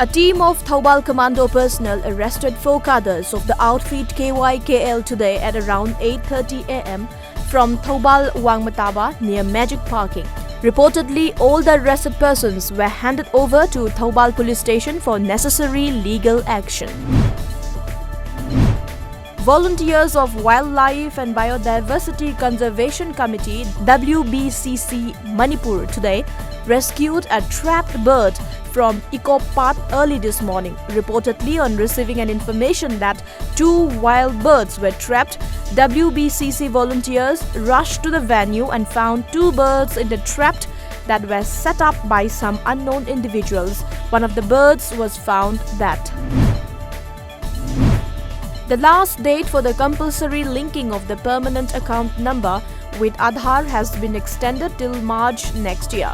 A team of THOUBAL commando personnel arrested 4 cadres of the outfit KYKL today at around 8:30 am from THOUBAL Wangmataba near Magic Parking. Reportedly, all the arrested persons were handed over to THOUBAL police station for necessary legal action. Volunteers of Wildlife and Biodiversity Conservation Committee WBCC Manipuri today rescued a trapped bird from Eco Path early this morning. Reportedly, on receiving an information that 2 wild birds were trapped, WBCC volunteers rushed to the venue and found 2 birds in the trap that were set up by some unknown individuals. One of the birds was found dead. The last date for the compulsory linking of the permanent account number with Aadhaar has been extended till March next year.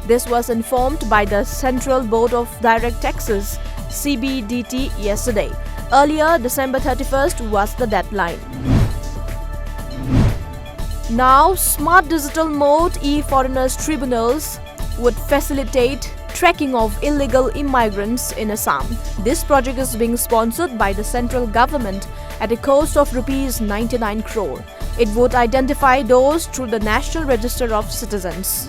This was informed by the Central Board of Direct Taxes (CBDT) yesterday. Earlier, December 31st was the deadline. Now, smart digital mode e-foreigners tribunals would facilitate tracking of illegal immigrants in Assam. This project is being sponsored by the central government at a cost of ₹99 crore. It would identify those through the National Register of Citizens.